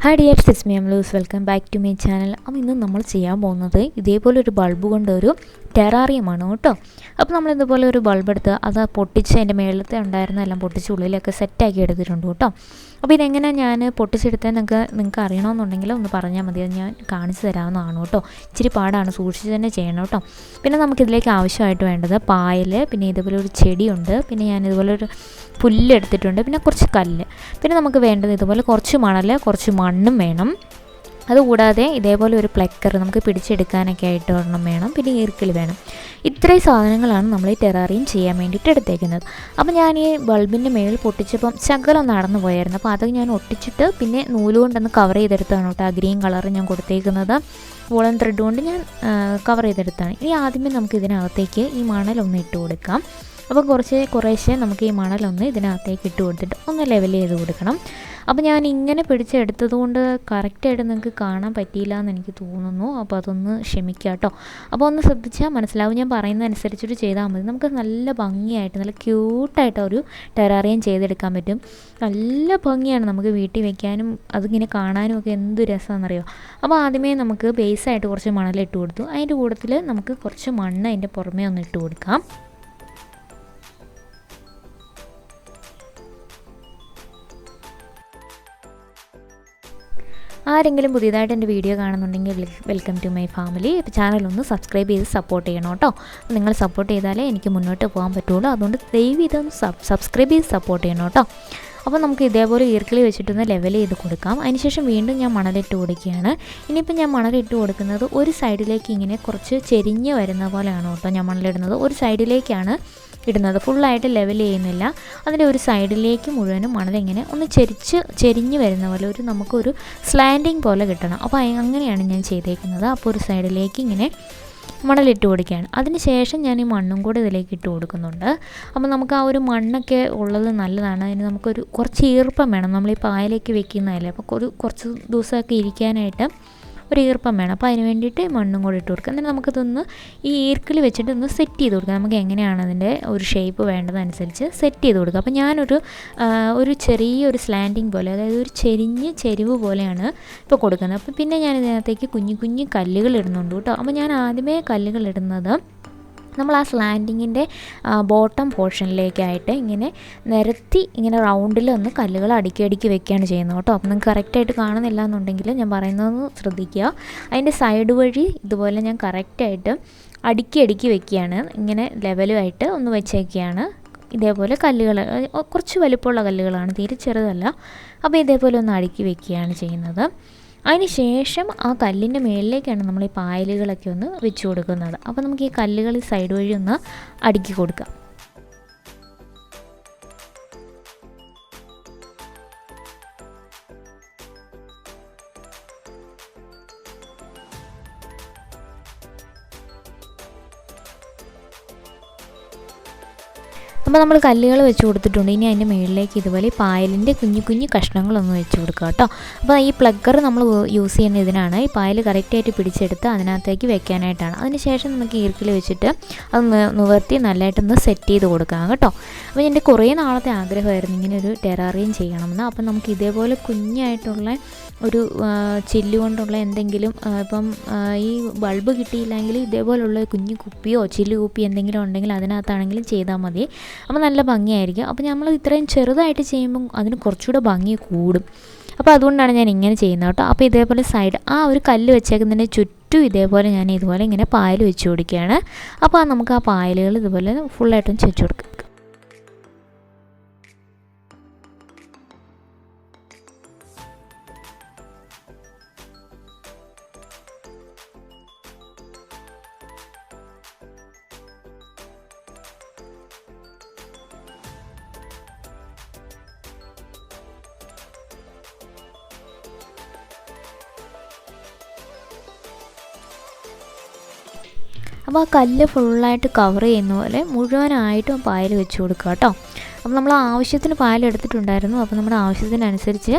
Hi dears, it's me Amaluz. Welcome back to my channel. അപ്പോൾ ഇന്ന് നമ്മൾ ചെയ്യാൻ പോകുന്നത് ഇതേപോലെ ഒരു ബൾബ് കൊണ്ട് ഒരു ടെറാറിയം ആണ് കേട്ടോ. അപ്പോൾ നമ്മൾ ഇതുപോലെ ഒരു ബൾബ് എടുത്ത് അത് പൊട്ടിച്ച് അതിൻ്റെ മേളത്തെ ഉണ്ടായിരുന്ന എല്ലാം പൊട്ടിച്ച് ഉള്ളിലൊക്കെ സെറ്റാക്കി എടുത്തിട്ടുണ്ട് കേട്ടോ. അപ്പോൾ ഇതെങ്ങനെ ഞാൻ പൊട്ടിച്ചെടുത്തത് നിങ്ങൾക്ക് അറിയണമെന്നുണ്ടെങ്കിൽ ഒന്ന് പറഞ്ഞാൽ മതി, അത് ഞാൻ കാണിച്ചു തരാവുന്നതാണ് കേട്ടോ. ഇച്ചിരി പാടാണ്, സൂക്ഷിച്ച് തന്നെ ചെയ്യണം കേട്ടോ. പിന്നെ നമുക്കിതിലേക്ക് ആവശ്യമായിട്ട് വേണ്ടത് പായൽ, പിന്നെ ഇതുപോലെ ഒരു ചെടിയുണ്ട്, പിന്നെ ഞാൻ ഇതുപോലെ ഒരു പുല്ല് എടുത്തിട്ടുണ്ട്, പിന്നെ കുറച്ച് കല്ല്, പിന്നെ നമുക്ക് വേണ്ടത് ഇതുപോലെ കുറച്ച് മണൽ, കുറച്ച് മണ്ണും വേണം. അതുകൂടാതെ ഇതേപോലെ ഒരു പ്ലക്കർ നമുക്ക് പിടിച്ചെടുക്കാനൊക്കെ ആയിട്ട് ഒരെണ്ണം വേണം, പിന്നെ ഈർക്കിൽ വേണം. ഇത്രയും സാധനങ്ങളാണ് നമ്മൾ ഈ ടെറാറിയം ചെയ്യാൻ വേണ്ടിയിട്ട് എടുത്തേക്കുന്നത്. അപ്പോൾ ഞാൻ ഈ ബൾബിൻ്റെ മേളിൽ പൊട്ടിച്ചപ്പം ശകലം നടന്നു പോയായിരുന്നു. അപ്പോൾ അത് ഞാൻ ഒട്ടിച്ചിട്ട് പിന്നെ നൂലുകൊണ്ടൊന്ന് കവർ ചെയ്തെടുത്താണ് കേട്ടോ. ആ ഗ്രീൻ കളർ ഞാൻ കൊടുത്തേക്കുന്നത് വോളൻ ത്രെഡ് കൊണ്ട് ഞാൻ കവർ ചെയ്തെടുത്താണ്. ഇനി ആദ്യമേ നമുക്ക് ഇതിനകത്തേക്ക് ഈ മണലൊന്ന് ഇട്ട് കൊടുക്കാം. അപ്പോൾ കുറേശ്ശെ നമുക്ക് ഈ മണലൊന്ന് ഇതിനകത്തേക്ക് ഇട്ട് കൊടുത്തിട്ട് ഒന്ന് ലെവൽ ചെയ്ത് കൊടുക്കണം. അപ്പോൾ ഞാൻ ഇങ്ങനെ പിടിച്ചെടുത്തത് കൊണ്ട് കറക്റ്റായിട്ട് നിങ്ങൾക്ക് കാണാൻ പറ്റിയില്ല എന്ന് എനിക്ക് തോന്നുന്നു. അപ്പോൾ അതൊന്ന് ക്ഷമിക്കുക കേട്ടോ. അപ്പോൾ ഒന്ന് ശ്രദ്ധിച്ചാൽ മനസ്സിലാവും. ഞാൻ പറയുന്നതനുസരിച്ചിട്ട് ചെയ്താൽ മതി. നമുക്ക് നല്ല ഭംഗിയായിട്ട് നല്ല ക്യൂട്ടായിട്ട് ഒരു ടെറാറിയം ചെയ്തെടുക്കാൻ പറ്റും. നല്ല ഭംഗിയാണ്, നമുക്ക് വീട്ടിൽ വെക്കാനും അതിങ്ങനെ കാണാനും ഒക്കെ എന്ത് രസമാണെന്നറിയോ. അപ്പോൾ ആദ്യമേ നമുക്ക് ബേസായിട്ട് കുറച്ച് മണലിട്ട് കൊടുത്തു. അതിൻ്റെ കൂട്ടത്തിൽ നമുക്ക് കുറച്ച് മണ്ണ് അതിൻ്റെ പുറമേ ഒന്ന് ഇട്ട് കൊടുക്കാം. ആരെങ്കിലും പുതിയതായിട്ട് എൻ്റെ വീഡിയോ കാണുന്നുണ്ടെങ്കിൽ വെൽക്കം ടു മൈ ഫാമിലി. ഇപ്പോൾ ചാനലൊന്ന് സബ്സ്ക്രൈബ് ചെയ്ത് സപ്പോർട്ട് ചെയ്യണം കേട്ടോ. നിങ്ങൾ സപ്പോർട്ട് ചെയ്താലേ എനിക്ക് മുന്നോട്ട് പോകാൻ പറ്റുള്ളൂ. അതുകൊണ്ട് ദയവ് ഇതൊന്ന് സബ്സ്ക്രൈബ് ചെയ്ത് സപ്പോർട്ട് ചെയ്യണം കേട്ടോ. അപ്പോൾ നമുക്ക് ഇതേപോലെ ഈർക്കിളി വെച്ചിട്ടൊന്ന് ലെവൽ ചെയ്ത് കൊടുക്കാം. അതിനുശേഷം വീണ്ടും ഞാൻ മണലിട്ട് കൊടുക്കുകയാണ്. ഇനിയിപ്പോൾ ഞാൻ മണലിട്ട് കൊടുക്കുന്നത് ഒരു സൈഡിലേക്ക് ഇങ്ങനെ കുറച്ച് ചെരിഞ്ഞ് വരുന്ന പോലെയാണ് കേട്ടോ ഞാൻ മണലിടുന്നത്. ഒരു സൈഡിലേക്കാണ് ഇടുന്നത്, ഫുള്ളായിട്ട് ലെവൽ ചെയ്യുന്നില്ല. അതിൻ്റെ ഒരു സൈഡിലേക്ക് മുഴുവനും മണലിങ്ങനെ ഒന്ന് ചെരിഞ്ഞ് വരുന്ന പോലെ നമുക്കൊരു സ്ലാൻഡിങ് പോലെ കിട്ടണം. അപ്പോൾ അങ്ങനെയാണ് ഞാൻ ചെയ്തേക്കുന്നത്. അപ്പോൾ ഒരു സൈഡിലേക്ക് ഇങ്ങനെ മണലിട്ട് കൊടുക്കുകയാണ്. അതിന് ശേഷം ഞാൻ ഈ മണ്ണും കൂടെ ഇതിലേക്ക് ഇട്ട് കൊടുക്കുന്നുണ്ട്. അപ്പോൾ നമുക്ക് ആ ഒരു മണ്ണൊക്കെ ഉള്ളത് നല്ലതാണ്. അതിന് നമുക്കൊരു കുറച്ച് ഈർപ്പം വേണം. നമ്മൾ ഈ പായലേക്ക് വെക്കുന്നതല്ലേ, അപ്പോൾ കുറച്ച് ദിവസമൊക്കെ ഇരിക്കാനായിട്ട് ഒരു ഈർപ്പം വേണം. അപ്പോൾ അതിന് വേണ്ടിയിട്ട് മണ്ണും കൂടെ ഇട്ട് കൊടുക്കുക. എന്നിട്ട് നമുക്കിതൊന്ന് ഈ ഈർക്കിൽ വെച്ചിട്ട് ഒന്ന് സെറ്റ് ചെയ്ത് കൊടുക്കുക. നമുക്ക് എങ്ങനെയാണ് അതിൻ്റെ ഒരു ഷേപ്പ് വേണ്ടതനുസരിച്ച് സെറ്റ് ചെയ്ത് കൊടുക്കുക. അപ്പോൾ ഞാനൊരു ചെറിയൊരു സ്ലാൻഡിങ് പോലെ, അതായത് ഒരു ചെരിവ് പോലെയാണ് ഇപ്പോൾ കൊടുക്കുന്നത്. അപ്പോൾ പിന്നെ ഞാൻ ഇതിനകത്തേക്ക് കുഞ്ഞു കല്ലുകൾ ഇടുന്നുണ്ട് കേട്ടോ. അപ്പോൾ ഞാൻ ആദ്യമേ കല്ലുകൾ ഇടുന്നത് നമ്മൾ ആ സ്ലാൻഡിങ്ങിൻ്റെ ബോട്ടം പോർഷനിലേക്കായിട്ട് ഇങ്ങനെ നിരത്തി ഇങ്ങനെ റൗണ്ടിൽ ഒന്ന് കല്ലുകൾ അടുക്കി വെക്കുകയാണ് ചെയ്യുന്നത് കേട്ടോ. അപ്പോൾ നിങ്ങൾക്ക് കറക്റ്റായിട്ട് കാണുന്നില്ല എന്നുണ്ടെങ്കിൽ ഞാൻ പറയുന്നതൊന്ന് ശ്രദ്ധിക്കുക. അതിൻ്റെ സൈഡ് വഴി ഇതുപോലെ ഞാൻ കറക്റ്റായിട്ട് അടുക്കി വെക്കുകയാണ്. ഇങ്ങനെ ലെവലുമായിട്ട് ഒന്ന് വെച്ചേക്കുകയാണ്. ഇതേപോലെ കല്ലുകൾ കുറച്ച് വലിപ്പമുള്ള കല്ലുകളാണ്, തീരെ ചെറുതല്ല. അപ്പോൾ ഇതേപോലെ ഒന്ന് അടുക്കി വെക്കുകയാണ് ചെയ്യുന്നത്. അതിന് ശേഷം ആ കല്ലിൻ്റെ മുകളിലേക്കാണ് നമ്മൾ ഈ പായലുകളൊക്കെ ഒന്ന് വെച്ച് കൊടുക്കുന്നത്. അപ്പോൾ നമുക്ക് ഈ കല്ലുകൾ സൈഡ് വഴി ഒന്ന് അടുക്കി കൊടുക്കാം. അപ്പോൾ നമ്മൾ കല്ലുകൾ വെച്ച് കൊടുത്തിട്ടുണ്ട്. ഇനി അതിൻ്റെ മുകളിലേക്ക് ഇതുപോലെ പായലിൻ്റെ കുഞ്ഞു കഷ്ണങ്ങളൊന്ന് വെച്ച് കൊടുക്കുക കേട്ടോ. അപ്പോൾ ഈ പ്ലഗർ നമ്മൾ യൂസ് ചെയ്യുന്ന ഇതിനാണ്. ഈ പായൽ കറക്റ്റായിട്ട് പിടിച്ചെടുത്ത് അതിനകത്തേക്ക് വെക്കാനായിട്ടാണ്. അതിന് ശേഷം നമുക്ക് ഈർക്കിൽ വെച്ചിട്ട് അത് നിവർത്തി നല്ലതായിട്ടൊന്ന് സെറ്റ് ചെയ്ത് കൊടുക്കാം കേട്ടോ. അപ്പോൾ എൻ്റെ കുറേ നാളത്തെ ആഗ്രഹമായിരുന്നു ഇങ്ങനെ ഒരു ടെറാറിയം ചെയ്യണമെന്ന്. അപ്പം നമുക്ക് ഇതേപോലെ കുഞ്ഞായിട്ടുള്ള ഒരു ചില്ല് കൊണ്ടുള്ള എന്തെങ്കിലും, ഇപ്പം ഈ ബൾബ് കിട്ടിയില്ലെങ്കിൽ ഇതേപോലുള്ള കുഞ്ഞു കുപ്പിയോ ചില്ല് കുപ്പി എന്തെങ്കിലും ഉണ്ടെങ്കിൽ അതിനകത്താണെങ്കിലും ചെയ്താൽ മതി. അപ്പോൾ നല്ല ഭംഗിയായിരിക്കും. അപ്പോൾ നമ്മൾ ഇത്രയും ചെറുതായിട്ട് ചെയ്യുമ്പം അതിന് കുറച്ചുകൂടെ ഭംഗി കൂടും. അപ്പോൾ അതുകൊണ്ടാണ് ഞാൻ ഇങ്ങനെ ചെയ്യുന്നത് കേട്ടോ. അപ്പോൾ ഇതേപോലെ സൈഡ് ആ ഒരു കല്ല് വെച്ചേക്കുന്നതിന് ചുറ്റും ഇതേപോലെ ഇങ്ങനെ പായൽ വെച്ച് കൊടുക്കുകയാണ്. അപ്പോൾ നമുക്ക് ആ പായലുകൾ ഇതുപോലെ ഫുള്ളായിട്ടും വെച്ച് കൊടുക്കുക. അപ്പോൾ ആ കല്ല് ഫുള്ളായിട്ട് കവർ ചെയ്യുന്ന പോലെ മുഴുവനായിട്ടും പായൽ വെച്ച് കൊടുക്കുക കേട്ടോ. അപ്പോൾ നമ്മൾ ആവശ്യത്തിന് പായൽ എടുത്തിട്ടുണ്ടായിരുന്നു. അപ്പോൾ നമ്മുടെ ആവശ്യത്തിനനുസരിച്ച്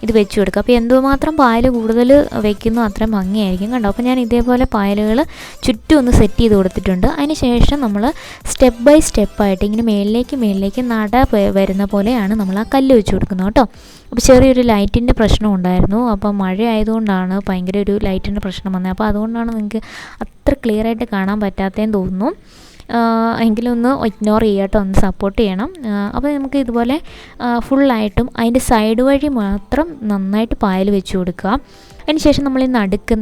ഇത് വെച്ച് കൊടുക്കുക. അപ്പോൾ എന്തുമാത്രം പായൽ കൂടുതൽ വെക്കുന്നു അത്രയും ഭംഗിയായിരിക്കും കണ്ടോ. അപ്പോൾ ഞാൻ ഇതേപോലെ പായലുകൾ ചുറ്റും ഒന്ന് സെറ്റ് ചെയ്ത് കൊടുത്തിട്ടുണ്ട്. അതിന് ശേഷം നമ്മൾ സ്റ്റെപ്പ് ബൈ സ്റ്റെപ്പായിട്ട് ഇങ്ങനെ മേളിലേക്ക് നട വരുന്ന പോലെയാണ് നമ്മൾ ആ കല്ല് വെച്ച് കൊടുക്കുന്നത് കേട്ടോ. അപ്പോൾ ചെറിയൊരു ലൈറ്റിൻ്റെ പ്രശ്നം ഉണ്ടായിരുന്നു. അപ്പോൾ മഴ ആയതുകൊണ്ടാണ് ഭയങ്കര ഒരു ലൈറ്റിൻ്റെ പ്രശ്നം വന്നത്. അപ്പോൾ അതുകൊണ്ടാണ് നിങ്ങൾക്ക് അത്ര ക്ലിയർ ആയിട്ട് കാണാൻ പറ്റാത്തതെന്ന് തോന്നുന്നു. എങ്കിലും ഒന്ന് ഇഗ്നോർ ചെയ്യാട്ടോ, ഒന്ന് സപ്പോർട്ട് ചെയ്യണം. അപ്പോൾ നമുക്ക് ഇതുപോലെ ഫുള്ളായിട്ടും അതിൻ്റെ സൈഡ് വഴി മാത്രം നന്നായിട്ട് പായൽ വെച്ച് കൊടുക്കുക. അതിന് ശേഷം നമ്മൾ ഈ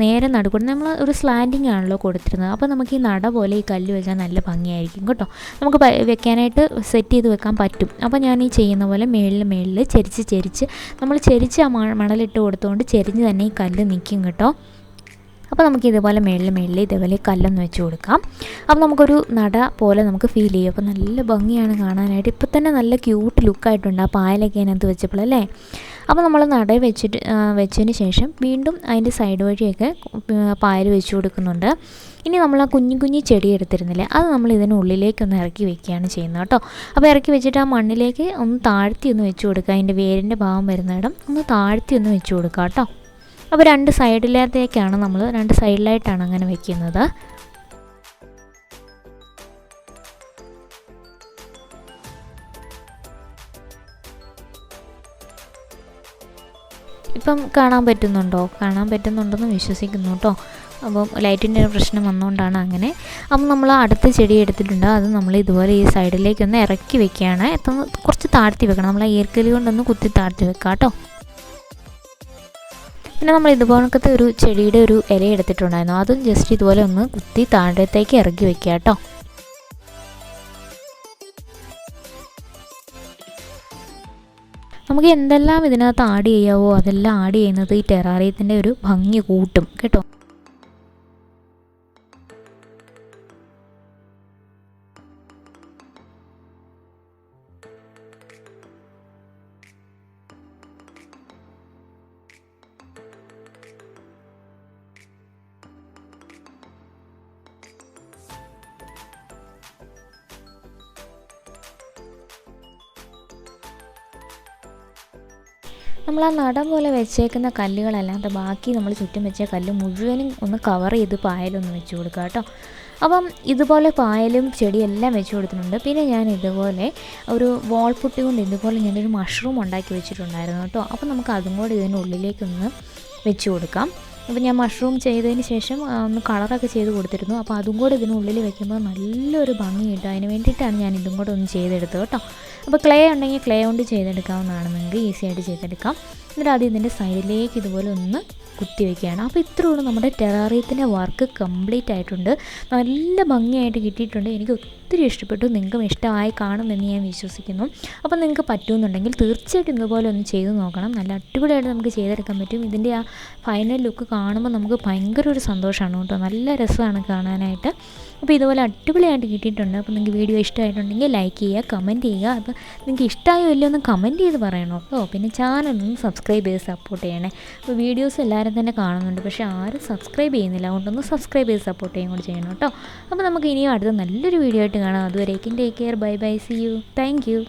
നേരെ നടുക്കൂടെ നമ്മൾ ഒരു സ്ലാൻഡിങ് ആണല്ലോ കൊടുത്തിരുന്നത്. അപ്പോൾ നമുക്ക് ഈ നട പോലെ ഈ കല്ല് വെച്ചാൽ നല്ല ഭംഗിയായിരിക്കും കേട്ടോ. നമുക്ക് വെക്കാനായിട്ട് സെറ്റ് ചെയ്ത് വെക്കാൻ പറ്റും. അപ്പോൾ ഞാൻ ഈ ചെയ്യുന്ന പോലെ മേളിൽ ചെരിച്ച് നമ്മൾ ചെരിച്ച് ആ മണലിട്ട് കൊടുത്തുകൊണ്ട് ചെരിഞ്ഞ് തന്നെ ഈ കല്ല് നിൽക്കും കേട്ടോ. അപ്പോൾ നമുക്ക് ഇതുപോലെ മേളിൽ ഇതേപോലെ കല്ലൊന്ന് വെച്ച് കൊടുക്കാം. അപ്പോൾ നമുക്കൊരു നട പോലെ നമുക്ക് ഫീൽ ചെയ്യും. അപ്പോൾ നല്ല ഭംഗിയാണ് കാണാനായിട്ട്. ഇപ്പോൾ തന്നെ നല്ല ക്യൂട്ട് ലുക്കായിട്ടുണ്ട് ആ പായലൊക്കെ അതിനകത്ത് വെച്ചപ്പോഴല്ലേ. അപ്പോൾ നമ്മൾ നട വെച്ചതിന് ശേഷം വീണ്ടും അതിൻ്റെ സൈഡ് വഴിയൊക്കെ പായൽ വെച്ച് കൊടുക്കുന്നുണ്ട്. ഇനി നമ്മൾ ആ കുഞ്ഞു ചെടി എടുത്തിരുന്നില്ലേ, അത് നമ്മൾ ഇതിനുള്ളിലേക്കൊന്ന് ഇറക്കി വെക്കുകയാണ് ചെയ്യുന്നത് കേട്ടോ. അപ്പോൾ ഇറക്കി വെച്ചിട്ട് ആ മണ്ണിലേക്ക് ഒന്ന് താഴ്ത്തി ഒന്ന് വെച്ച് കൊടുക്കുക. അതിൻ്റെ വേരിൻ്റെ ഭാഗം വരുന്നിടം ഒന്ന് താഴ്ത്തി ഒന്ന് വെച്ച് കൊടുക്കുക കേട്ടോ. അപ്പോൾ രണ്ട് സൈഡിലായിട്ടാണ് അങ്ങനെ വെക്കുന്നത്. ഇപ്പം കാണാൻ പറ്റുന്നുണ്ടെന്ന് വിശ്വസിക്കുന്നു കേട്ടോ. അപ്പം ലൈറ്റിൻ്റെ പ്രശ്നം വന്നുകൊണ്ടാണ് അങ്ങനെ. അപ്പം നമ്മൾ അടുത്ത ചെടി എടുത്തിട്ടുണ്ട്. അത് നമ്മൾ ഇതുപോലെ ഈ സൈഡിലേക്കൊന്ന് ഇറക്കി വെക്കുകയാണ്. കുറച്ച് താഴ്ത്തി വെക്കണം. നമ്മൾ ആ ഈർക്കലി കൊണ്ടൊന്ന് കുത്തി താഴ്ത്തി വെക്കാം കേട്ടോ. പിന്നെ നമ്മൾ ഇതുപോലത്തെ ഒരു ചെടിയുടെ ഒരു ഇല എടുത്തിട്ടുണ്ടായിരുന്നു. അതും ജസ്റ്റ് ഇതുപോലെ ഒന്ന് കുത്തി താഴത്തേക്ക് ഇറക്കി വെക്കുക കേട്ടോ. നമുക്ക് എന്തെല്ലാം ഇതിനകത്ത് ആഡ് ചെയ്യാവോ അതെല്ലാം ആഡ് ചെയ്യുന്നത് ഈ ടെറാറിയത്തിൻ്റെ ഒരു ഭംഗി കൂട്ടും കേട്ടോ. നമ്മൾ ആ നട പോലെ വെച്ചേക്കുന്ന കല്ലുകളല്ലാതെ ബാക്കി നമ്മൾ ചുറ്റും വെച്ച കല്ല് മുഴുവനും ഒന്ന് കവർ ചെയ്ത് പായലൊന്ന് വെച്ച് കൊടുക്കുക കേട്ടോ. അപ്പം ഇതുപോലെ പായലും ചെടിയെല്ലാം വെച്ച് കൊടുത്തിട്ടുണ്ട്. പിന്നെ ഞാൻ ഇതുപോലെ ഒരു വാൾ പുട്ടി കൊണ്ട് ഇതുപോലെ ഞാനൊരു മഷ്റൂം ഉണ്ടാക്കി വെച്ചിട്ടുണ്ടായിരുന്നു കേട്ടോ. അപ്പോൾ നമുക്ക് അതും കൂടി ഇതിനുള്ളിലേക്കൊന്ന് വെച്ച് കൊടുക്കാം. അപ്പോൾ ഞാൻ മഷ്റൂം ചെയ്തതിന് ശേഷം ഒന്ന് കളറൊക്കെ ചെയ്ത് കൊടുത്തിരുന്നു. അപ്പോൾ അതും കൂടെ ഇതിനുള്ളിൽ വെക്കുമ്പോൾ നല്ലൊരു ഭംഗി കിട്ടും. അതിന് വേണ്ടിയിട്ടാണ് ഞാൻ ഇതും കൂടെ ഒന്ന് ചെയ്തെടുത്തത് കേട്ടോ. അപ്പോൾ ക്ലേ ഉണ്ടെങ്കിൽ ക്ലേ കൊണ്ട് ചെയ്തെടുക്കാവുന്നതാണ്, നിങ്ങൾക്ക് ഈസി ആയിട്ട് ചെയ്തെടുക്കാം. എന്നിട്ട് ആദ്യം ഇതിൻ്റെ സൈഡിലേക്ക് ഇതുപോലെ ഒന്ന് കുത്തി വയ്ക്കുകയാണ്. അപ്പോൾ ഇത്രയേ ഉള്ളൂ, നമ്മുടെ ടെറാറിയത്തിൻ്റെ വർക്ക് കംപ്ലീറ്റ് ആയിട്ടുണ്ട്. നല്ല ഭംഗിയായിട്ട് കിട്ടിയിട്ടുണ്ട്. എനിക്ക് ഒത്തിരി ഇഷ്ടപ്പെട്ടു. നിങ്ങൾക്കും ഇഷ്ടമായി കാണുമെന്ന് ഞാൻ വിശ്വസിക്കുന്നു. അപ്പോൾ നിങ്ങൾക്ക് പറ്റുമെന്നുണ്ടെങ്കിൽ തീർച്ചയായിട്ടും ഇതുപോലെ ഒന്ന് ചെയ്ത് നോക്കണം. നല്ല അടിപൊളിയായിട്ട് നമുക്ക് ചെയ്തെടുക്കാൻ പറ്റും. ഇതിൻ്റെ ആ ഫൈനൽ ലുക്ക് കാണുമ്പോൾ നമുക്ക് ഭയങ്കര ഒരു സന്തോഷമാണ് കേട്ടോ. നല്ല രസമാണ് കാണാനായിട്ട്. അപ്പോൾ ഇതുപോലെ അടിപൊളിയായിട്ട് കിട്ടിയിട്ടുണ്ട്. അപ്പോൾ നിങ്ങൾക്ക് വീഡിയോ ഇഷ്ടമായിട്ടുണ്ടെങ്കിൽ ലൈക്ക് ചെയ്യുക, കമൻറ്റ് ചെയ്യുക. അപ്പോൾ നിങ്ങൾക്ക് ഇഷ്ടമായോ ഇല്ലയോ ഒന്ന് കമൻറ്റ് ചെയ്ത് പറയണം കേട്ടോ. പിന്നെ ചാനലൊന്ന് സബ്സ്ക്രൈബ് ചെയ്ത് സപ്പോർട്ട് ചെയ്യണേ. അപ്പോൾ വീഡിയോസ് എല്ലാവരും തന്നെ കാണുന്നുണ്ട്, പക്ഷേ ആരും സബ്സ്ക്രൈബ് ചെയ്യുന്നില്ല. അതുകൊണ്ടൊന്ന് സബ്സ്ക്രൈബ് ചെയ്ത് സപ്പോർട്ട് ചെയ്യുകയും കൂടി ചെയ്യണം കേട്ടോ. അപ്പോൾ നമുക്ക് ഇനിയും അടുത്ത നല്ലൊരു വീഡിയോ ആയിട്ട് കാണാം. അതുവരേക്കും take care, bye bye, see you, thank U.